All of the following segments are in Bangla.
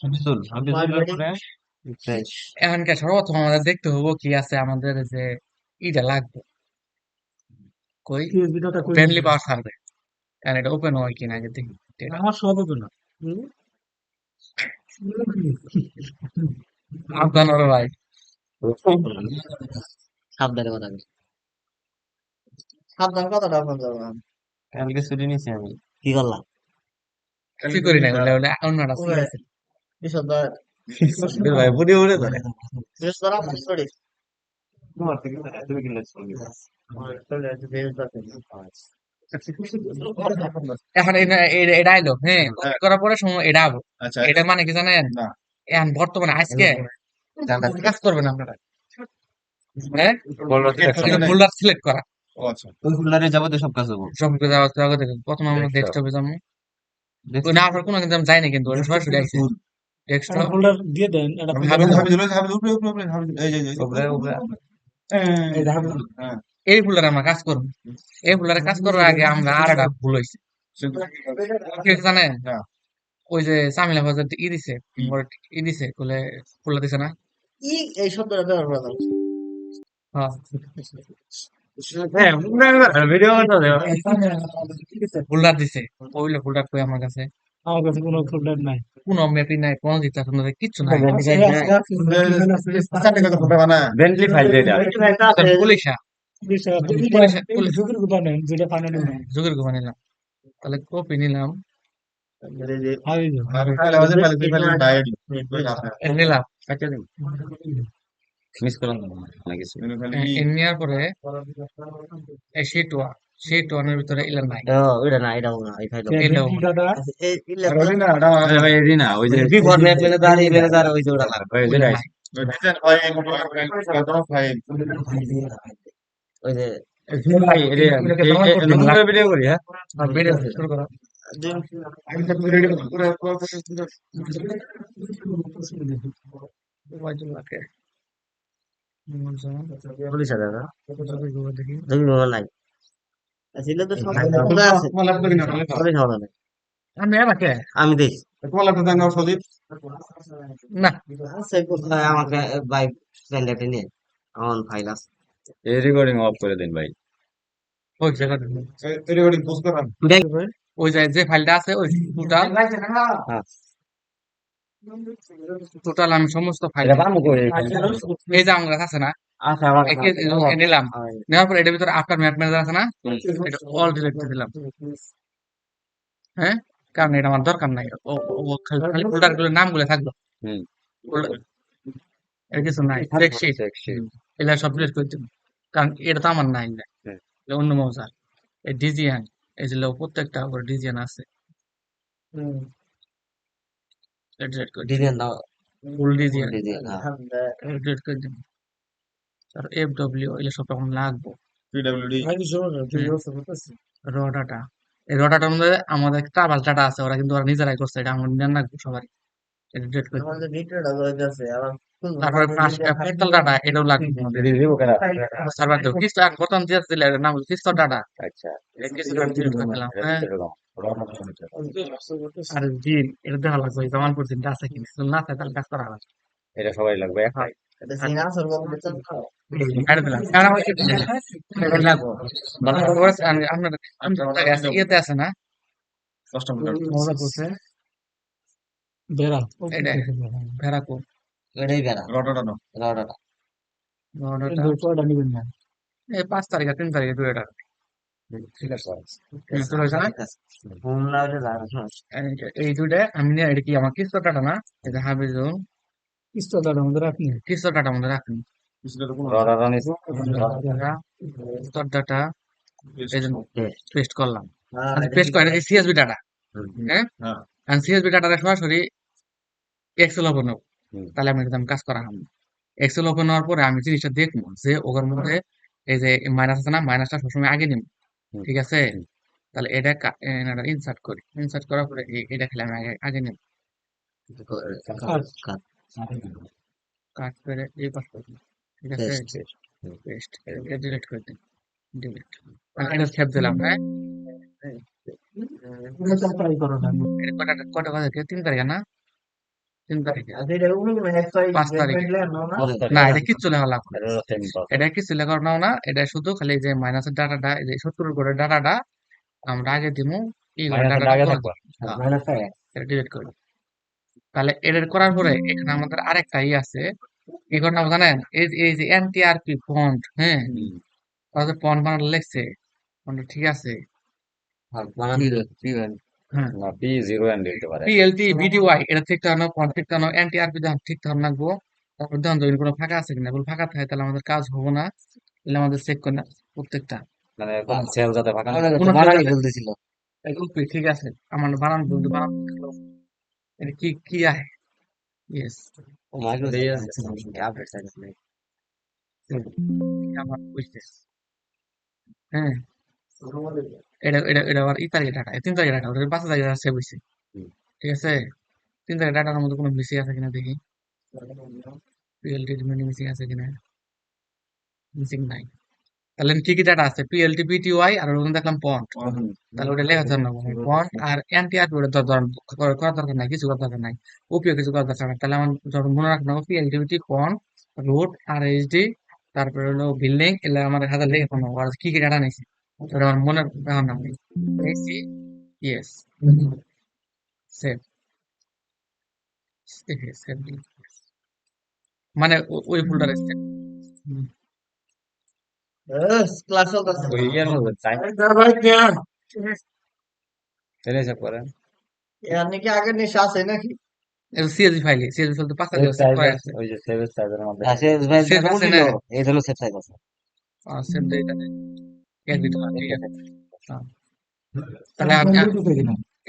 হাফিজুল হাফিজুলের পরে রিফ্রেশ। এখানকার সর্বপ্রথম আমাদের দেখতে হবো কি আছে আমাদের যে ইটা লাগবে কই ফ্রেন্ডলি পাওয়ার সার্ভে কারণ এটা ওপেন হয় কিনা আগে দেখি আমার সব হবে না। আফগান ওর ভাই সাবধানে কথা বল। সাবধান কথাটা আপনার যাবে না। কালকে ছুটি নিছি আমি। কি করলাম? কি করি না বলে বলে অন্যটা ছিল বৃহস্পতিবার ভাই বুড়ি উড়ে ধরে। বৃহস্পতিবার আপনি সরি তোমার থেকে তুমি কি লেটস করবি? এখন এটা আইলো হ্যাঁ করার পরে সময় এটা আবো আচ্ছা এটা মানে কি জানেন না এখন বর্তমানে আজকে কাজ করবেন আপনারা হ্যাঁ ফোল্ডার সিলেক্ট করা ও আচ্ছা ওই ফোল্ডারে যাবতীয় সব কাজ হবো। সম্পর্কে যাওয়ার আগে দেখুন প্রথমে আমরা ডেস্কটপে যাবো ওই না আপনার কোনো কিন্তু আমি যাইনি কিন্তু ওটা সরাসরি আইছি ডেস্কটপ ফোল্ডার দিয়ে দেন এটা হাবিজ হাবিজ হাবিজ উপরে উপরে উপরে হাবিজ এই যে উপরে উপরে এই যে হাবিজ। হ্যাঁ এই ফোল্ডারে আমরা কাজ করবো এই ফোল্ডারে কাজ করার আগে আমরা আর একটা ভুল হয়েছে কি হয়েছে জানেন হ্যাঁ। ওই যে সামিলা বাজার দিছে ই দিছে বলে ফোল্ডার দিছে না এই শব্দটা ব্যবহার করা যাবে হ্যাঁ ভিডিও করতে দেব। ফোল্ডার দিছে ওইলে ফোল্ডার কই আমার কাছে আমার কাছে কোনো ফোল্ডার নাই। কোনো ম্যাপই নাই কোনো দিতে আপনাদের কিচ্ছু নাই বেন্টলি ফাইল যেটা। পুলিশা যুগের কথা নেন যেটা ফাইনালি নেই। যুগের ঘুমা নিলাম তাহলে কপি নিলাম হাবিজ নিলাম মিস করলাম না কিছু। নেওয়ার পরে এই শিট ওয়ানের ভিতরে ইলাম নাই ওইটা না এটা না এই ফাইল। এটাও আরে ভাই এডি না ওই যে বিফোর ম্যাপ ম্যানেজার ওই যে ওটা লাগবে ওই যে ওই যে ভাই এটা ভিডিও করি হ্যাঁ ভিডিও শুরু করো ওয়াইজুল্লাহকে পুলিশ আছে না দেখি জমি মামা নাই আসলে তো সব খোলা আছে পুলিশ মামা নাই আমি এলাকে আমি দেখি না আছে ভাই আমাকে ভাই স্যান্ডাতে নিয়ে অন ফাইল আছে এই রেকর্ডিং অফ করে দিন ভাই ওই জায়গা ওই যে ফাইলটা আছে ওই টোটাল আমি সমস্ত ফাইল এটা বানু করে এই যে আমার কাছে আছে না আচ্ছা আমার নিলাম নেওয়ার পর এটার ভিতরে আফটার ম্যাপ ম্যানেজার আছে না এটা অল ডিলিট করে দিলাম হ্যাঁ কারণ এটা আমার দরকার নাই ও খালি ফোল্ডার গুলোর নামগুলো থাকলো হুম এর কিছু নাই টেক্সট এগুলা সব ডিলিট করে দিন কারণ এটা তো আমার নাই না এটা অন্য মজার এই ডিজিয়ান এই যে প্রত্যেকটা উপর ডিজিয়ান আছে ডিলিট করে ডিজাইন দাও ফুল ডিজিয়ান ডিজাইন ডিলিট করে দিন আর এফ ডব্লিউ এগুলো সব এখন লাগবো র ডাটা এই র ডাটার মধ্যে আমাদের ট্রাভেল ডাটা আছে ওরা কিন্তু ওরা নিজেরাই করছে এটা আমরা নিয়ে রাখবো সবারই এটা ডিলিট করে দিন আমাদের ভিডিওটা হইতাছে আবার তারপরে পোস্টাল ডাটা এটাও লাগবে আমাদের রিভিউ করা সার্ভার দেবো কিছু আর বর্তমান দিয়ে দিলে এর নাম কিস্তর ডাটা আচ্ছা কিছু ডিলিট করে দিলাম হ্যাঁ আর জিন এটা দেখা লাগবে জামালপুর জিনটা আছে কিনা যদি না থাকে তাহলে কাজ করা হবে এটা সবাই লাগবে একটাই এটা সিনা আসর বলতে চান কাটে দিলাম কারণ আমার কি এটা লাগবে তারপরে আপনার ইয়েতে আছে না মজা করছে বেড়া এটা ভেড়াকো এটাই বেড়া রডাটা নটাটা কয়টা নিবেন না এই 5 তারিখ 3 তারিখে দুইটা ঠিক আছে চলে আসে না ফোন না হলে যাবে না এই দুইটা আমি নিয়ে এটা কি আমার কিস্তর ডাটা না এটা হাবিজুল পিস্তলটা আমাদের আপনি কিস্তর ডাটা আমাদের রাখুন রডাটা নিছো কিস্তর ডাটা এই জন্য পেস্ট করলাম পেস্ট করে সিএসবি ডাটা হ্যাঁ আর সিএসবি ডাটাটা সরাসরি এক্সেল ওপেন হোক তাহলে আমি একদম কাজ করা হবে এক্সেল ওপেন হওয়ার পরে আমি জিনিসটা দেখবো যে ওর মধ্যে এই যে মাইনাস আছে না মাইনাসটা সবসময় আগে নিব ঠিক আছে তাহলে এটা ইনসার্ট করি ইনসার্ট করার পরে এটা খেলে আমি আগে আগে নিব কাট করে এই পাস করব ঠিক আছে পেস্ট এটা ডিলিট করে দিন ডিলিট এটা সেভ দিলাম হ্যাঁ ট্রাই করো না এটা কটা কটা বাজে 3 তারিখে না 3 তারিখে আর এটা উনি কোনো হ্যাকসাই 5 তারিখে না না এটা কিচ্ছু লেখা লাগবে না। এটা কিছু লেখা নাও না এটা শুধু খালি যে মাইনাসের ডাটাটা এই যে 70 করে ডাটাটা আমরা আগে দিমু এই ডাটাটা এটা ডিলিট করব তাহলে এডিট করার পরে এখানে আমাদের আরেকটা আছে কি করতে হবে জানেন এই যে এনটিআরপি ফন্ট হ্যাঁ তাহলে ফন্ট বানালে লিখছে ফন্ট ঠিক আছে হ্যাঁ পিএলটি বিটিওয়াই এটা ঠিক থাকনো ফন্ট ঠিক থাকনো এনটিআরপি দাম ঠিক থাকনো লাগবো তারপর দাম যদি কোনো ফাঁকা আছে কিনা বলে ফাঁকা থাকে তাহলে আমাদের কাজ হবো না তাহলে আমাদের চেক করে না প্রত্যেকটা এগুলো ঠিক আছে আমার বানান বলতে বানান এটা কি কি আয় ইয়েস আমার বুঝতে হ্যাঁ এটা আবার ই তারিখে ডাটা 3 তারিখে ডাটা ওটা 5 তারিখে সেভ হয়েছে ঠিক আছে 3 তারিখে ডাটার মধ্যে কোনো মিসিং আছে কিনা দেখি পিএলটি মিসিং আছে কিনা মিসিং নাই তাহলে কি কি ডাটা আছে পিএলটি বিটিওয়াই আর ওখানে দেখলাম পন্ট তাহলে ওটা লেখা জানা পন্ট আর এনটিআরপি ওটা করার দরকার নাই কিছু করার দরকার নাই ওপিও কিছু করার দরকার নাই তাহলে আমার যখন মনে রাখবো পিএলটি বিটি পন্ট রুট আর এইচডি তারপরে হলো বিল্ডিং এগুলো আমার হাতে লেখা কোনো আর কি কি ডাটা নিয়েছি ওটা আমার মনে রাখার নাম নেই এইচডি ইয়েস সেভ সেভ মানে ওই ফোল্ডারে সেভ ক্লাস চলতেছে এর নাকি আগের নেশা আছে নাকি সিএসভি ফাইলে সিএসভি ফাইল তো 5 তারিখে সেভ করা আছে সেভ আছে না সেভ ডেটা এর ভিতরে ঠিক আছে হ্যাঁ। তাহলে আমি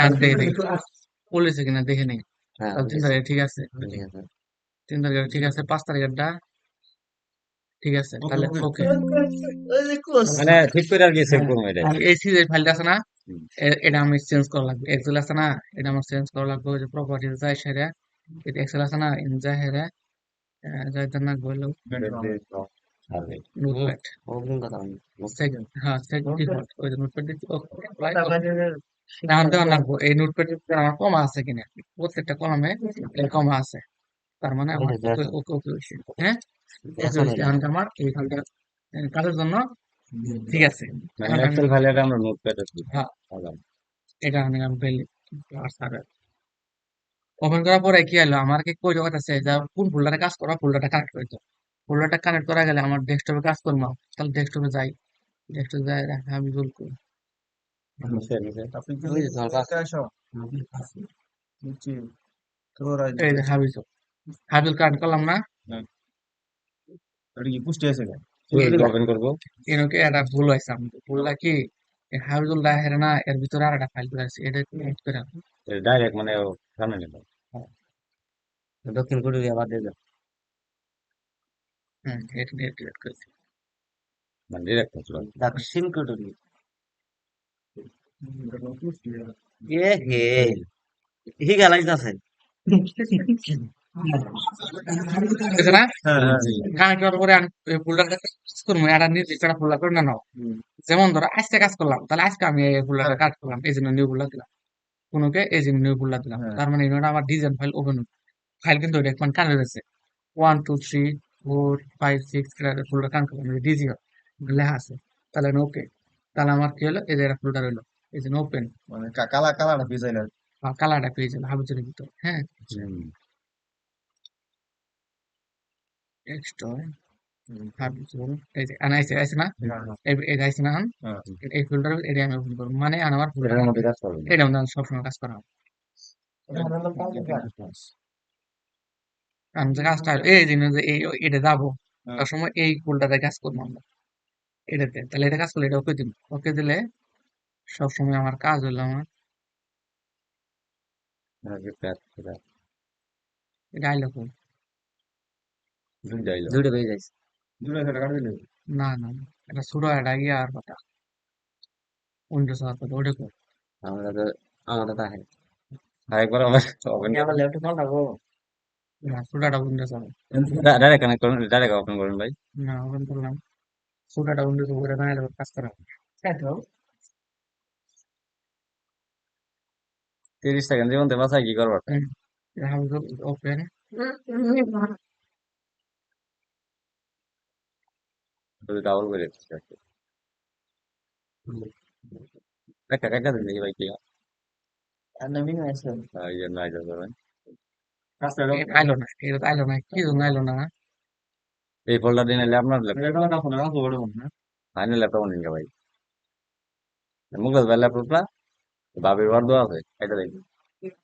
আর দেখে দেখি বলেছে কিনা দেখে নেই তাহলে 3 তারিখে ঠিক আছে 3 তারিখে ঠিক আছে 5 তারিখেরটা ঠিক আছে তাহলে ওকে এই সিএসভি ফাইলটা আছে না এটা আমি চেঞ্জ করা লাগবে এক্সেল আছে না এটা আমার চেঞ্জ করা লাগবে ওই যে প্রপার্টিজ যায় সেটা এটা এক্সেল আছে না ইন যায় হেরে যাইতে না গেলো নোটপ্যাড সেকেন্ড হ্যাঁ সেকেন্ড ডিফল্ট ওই যে নোটপ্যাড দিচ্ছি ওকে অ্যাপ্লাই এখন দেওয়া লাগবো এই নোটপ্যাড আমার কমা আছে কিনা প্রত্যেকটা কলমে কমা আছে তার মানে আমার ওকে ওকে হয়েছে হ্যাঁ ওকে হয়েছে এখন আমার এই ফাইলটা কাজের জন্য ঠিক আছে হ্যাঁ এটা আমি ওপেন করার পরে কি হলো আমার কি কই জগৎ আছে যা কোন ফোল্ডারে কাজ করা ফোল্ডারটা কানেক্ট করতে ফোল্ডারটা কানেক্ট করা গেলে আমার ডেস্কটপে কাজ করবো তাহলে ডেস্কটপে যাই ডেস্কটপে যাই আমি বলবো এই যে হাবিজুল হাবিজুল কানেক্ট করলাম না এনকে একটা ভুল হয়েছে আমি ভুলটা কি হাবিজুল দাহের না এর ভিতরে আর একটা ফাইল করে আছে এটা ক্রিয়েট করে দক্ষিণ কোরিয়া বাদ দিয়ে দাও এটা ক্রিয়েট করেছি দক্ষিণ কোরিয়া হে হি গালাইতাছে বুঝছো না কানেক্ট করার পরে আমি ফোল্ডারটা কাজ করবো একটা নির্দিষ্ট একটা ফোল্ডার করে না নাও যেমন ধরো আজকে কাজ করলাম তাহলে আজকে আমি এই ফোল্ডারটা কাজ করলাম এই জন্য নিউ ফোল্ডার দিলাম কোনোকে এই জন্য নিউ ফোল্ডার দিলাম তার মানে এটা আমার ডিজাইন ফাইল ওপেন ফাইল কিন্তু এটা এখন কানেক্ট হয়েছে 1 2 3 4 5 6 ফোল্ডার কানেক্ট করলাম ডিজি লেখা আছে তাহলে ওকে তাহলে আমার কি হলো এই যে একটা ফোল্ডার হলো এই জন্য ওপেন কালারটা পেয়ে যাবে হাবিজের ভিতর হ্যাঁ নেক্সট হাবিজুল এই যে আনাইছে আছে না এই আইছে না এই ফোল্ডার এটা আমি ওপেন করব মানে আমার ফোল্ডার এটা আমরা সব সময় কাজ করা হবে আমি যে কাজটা এই দিন যে এই এটা যাবো তার সময় এই ফোল্ডারে কাজ করবো আমরা এটাতে তাহলে এটা কাজ করলে এটা ওকে দিব ওকে দিলে সব সময় আমার কাজ হলো আমার এটা আইলো কই দুটো পেয়ে যাইছে না না না, এটা ছোট একটা ইয়ে আর কথা উইন্ডোজ আর কথা ওটা কই আমাদের তাহে আমার ল্যাপটপ পাল্টাবো না ছোট একটা উইন্ডোজ আর ডাইরেক্ট কানেক্ট করুন ডাইরেক্ট ওপেন করুন ভাই না ওপেন করলাম ছোট একটা উইন্ডোজ উপরে বানাইলে কাজ করা হবে। 30 সেকেন্ড জীবন তে বাঁচাই কি করবার হাবিজুল ওপেন ডাবল করে দিচ্ছি আর কি। একটা কাটা দিন দেখি ভাই কি হয়। এনিমি আছে এই জন্য আইডিয়া করবেন আইলো না এটা তো আইলো না কি জন্য আইলো না এই ফোল্ডার দিন এলে আপনার ফাইনাল ল্যাপটপ নিন ভাই মুখের ল্যাপটপটা বাবির বার দেওয়া আছে এটা দেখি